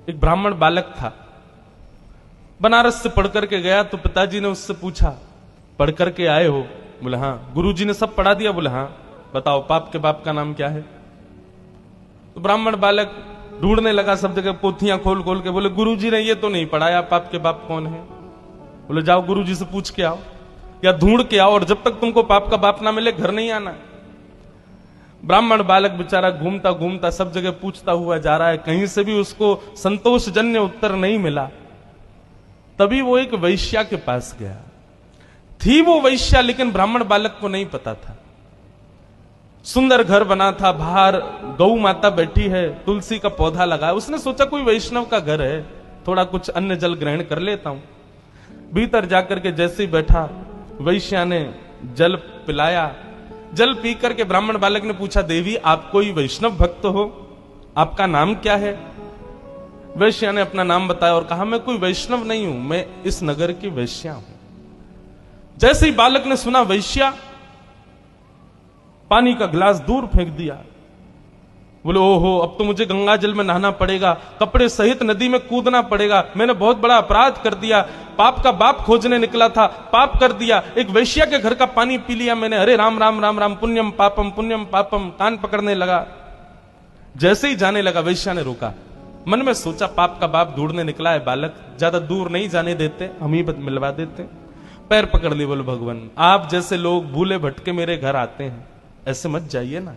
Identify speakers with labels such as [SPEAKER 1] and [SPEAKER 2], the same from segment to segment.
[SPEAKER 1] एक ब्राह्मण बालक था, बनारस से पढ़ करके गया। तो पिताजी ने उससे पूछा, पढ़ करके आए हो? बोले हाँ। गुरुजी ने सब पढ़ा दिया? बोले हाँ। बताओ पाप के बाप का नाम क्या है? तो ब्राह्मण बालक ढूंढने लगा सब जगह, पोथियां खोल खोल के। बोले गुरुजी ने ये तो नहीं पढ़ाया, पाप के बाप कौन है? बोले जाओ गुरुजी से पूछ के आओ या ढूंढ के आओ, और जब तक तुमको पाप का बाप ना मिले घर नहीं आना। ब्राह्मण बालक बेचारा घूमता घूमता सब जगह पूछता हुआ जा रहा है, कहीं से भी उसको संतोषजन्य उत्तर नहीं मिला। तभी वो एक वैश्या के पास गया। थी वो वैश्या, लेकिन ब्राह्मण बालक को नहीं पता था। सुंदर घर बना था, बाहर गौ माता बैठी है, तुलसी का पौधा लगा है। उसने सोचा कोई वैष्णव का घर है, थोड़ा कुछ अन्न जल ग्रहण कर लेता हूं। भीतर जाकर के जैसे ही बैठा, वैश्या ने जल पिलाया। जल पी करके ब्राह्मण बालक ने पूछा, देवी आप कोई वैष्णव भक्त हो? आपका नाम क्या है? वैश्या ने अपना नाम बताया और कहा, मैं कोई वैष्णव नहीं हूं, मैं इस नगर की वैश्या हूं। जैसे ही बालक ने सुना वैश्या, पानी का गिलास दूर फेंक दिया। बोले ओहो, अब तो मुझे गंगा जल में नहाना पड़ेगा, कपड़े सहित नदी में कूदना पड़ेगा, मैंने बहुत बड़ा अपराध कर दिया, पाप का बाप खोजने निकला था, पाप कर दिया, एक वैश्या के घर का पानी पी लिया मैंने, अरे राम राम राम राम, पुण्यम पापम, कान पकड़ने लगा। जैसे ही जाने लगा, वैश्या ने रोका। मन में सोचा, पाप का बाप ढूंढने निकला है बालक, ज्यादा दूर नहीं जाने देते, हम ही मिलवा देते। पैर पकड़ लिए, बोले भगवान आप जैसे लोग भूले भटके मेरे घर आते हैं, ऐसे मत जाइए ना।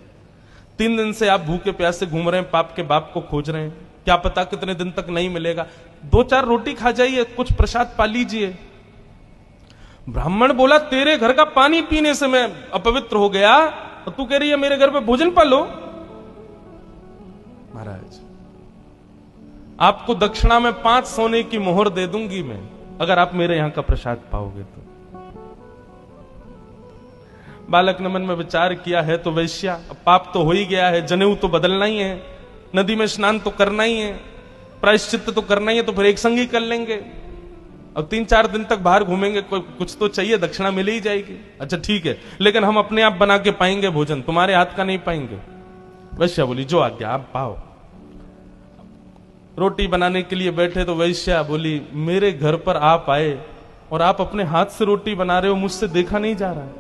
[SPEAKER 1] 3 दिन से आप भूखे प्यासे घूम रहे हैं, पाप के बाप को खोज रहे हैं, क्या पता कितने दिन तक नहीं मिलेगा, 2-4 रोटी खा जाइए, कुछ प्रसाद पा लीजिए। ब्राह्मण बोला, तेरे घर का पानी पीने से मैं अपवित्र हो गया, तो तू कह रही है मेरे घर पे भोजन पालो? महाराज आपको दक्षिणा में 5 सोने की मोहर दे दूंगी मैं, अगर आप मेरे यहां का प्रसाद पाओगे तो। बालक ने मन में विचार किया है तो वैश्या, पाप तो हो ही गया है, जनेऊ तो बदलना ही है, नदी में स्नान तो करना ही है, प्रायश्चित्त तो करना ही है, तो फिर एक संग ही कर लेंगे। अब 3-4 दिन तक बाहर घूमेंगे, कुछ तो चाहिए, दक्षिणा मिल ही जाएगी। अच्छा ठीक है, लेकिन हम अपने आप बना के पाएंगे भोजन, तुम्हारे हाथ का नहीं पाएंगे। वैश्या बोली, जो आज्ञा आप पाओ। रोटी बनाने के लिए बैठे तो वैश्या बोली, मेरे घर पर आप आए और आप अपने हाथ से रोटी बना रहे हो, मुझसे देखा नहीं जा रहा है,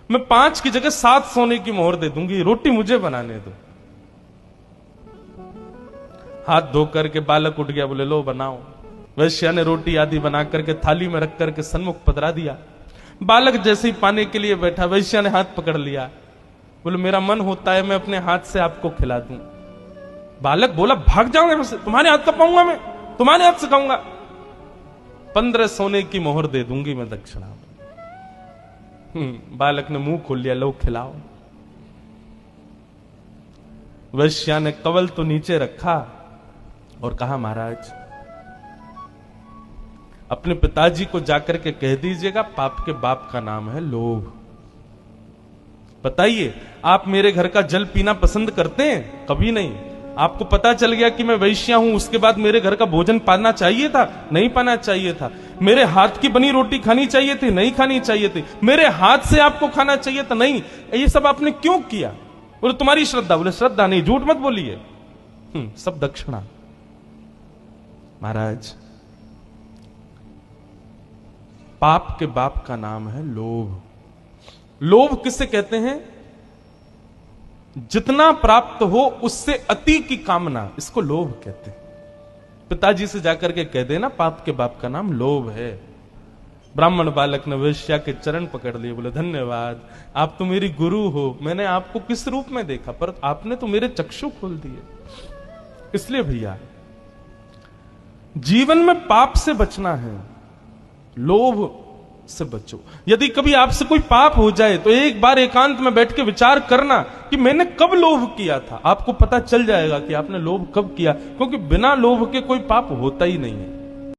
[SPEAKER 1] मैं 5 की जगह 7 सोने की मोहर दे दूंगी, रोटी मुझे बनाने दो। हाथ धो करके बालक उठ गया, बोले लो बनाओ। वैश्या ने रोटी आदि बना करके थाली में रख करके सन्मुख पधरा दिया। बालक जैसे ही पाने के लिए बैठा, वैश्या ने हाथ पकड़ लिया, बोले मेरा मन होता है मैं अपने हाथ से आपको खिला दूं। बालक बोला, भाग जाओ यहां से, तुम्हारे हाथ का पाऊंगा मैं, तुम्हारे हाथ से खाऊंगा। 15 सोने की मोहर दे दूंगी मैं दक्षिणा। बालक ने मुंह खोल लिया, लो खिलाओ। वैश्या ने कवल तो नीचे रखा और कहा, महाराज अपने पिताजी को जाकर के कह दीजिएगा, पाप के बाप का नाम है लोभ। बताइए, आप मेरे घर का जल पीना पसंद करते हैं? कभी नहीं। आपको पता चल गया कि मैं वैश्या हूं, उसके बाद मेरे घर का भोजन पाना चाहिए था? नहीं पाना चाहिए था। मेरे हाथ की बनी रोटी खानी चाहिए थी? नहीं खानी चाहिए थी। मेरे हाथ से आपको खाना चाहिए था? नहीं। ये सब आपने क्यों किया? बोले तुम्हारी श्रद्धा। बोले श्रद्धा नहीं, झूठ मत बोलिए, सब दक्षिणा। महाराज पाप के बाप का नाम है लोभ। लोभ किसे कहते हैं? जितना प्राप्त हो उससे अति की कामना, इसको लोभ कहते हैं। पिताजी से जाकर के कह देना, पाप के बाप का नाम लोभ है। ब्राह्मण बालक ने वैश्या के चरण पकड़ लिए, बोले धन्यवाद, आप तो मेरी गुरु हो, मैंने आपको किस रूप में देखा, पर आपने तो मेरे चक्षु खोल दिए। इसलिए भैया जीवन में पाप से बचना है, लोभ से बचो। यदि कभी आपसे कोई पाप हो जाए तो एक बार एकांत में बैठ के विचार करना कि मैंने कब लोभ किया था। आपको पता चल जाएगा कि आपने लोभ कब किया, क्योंकि बिना लोभ के कोई पाप होता ही नहीं है।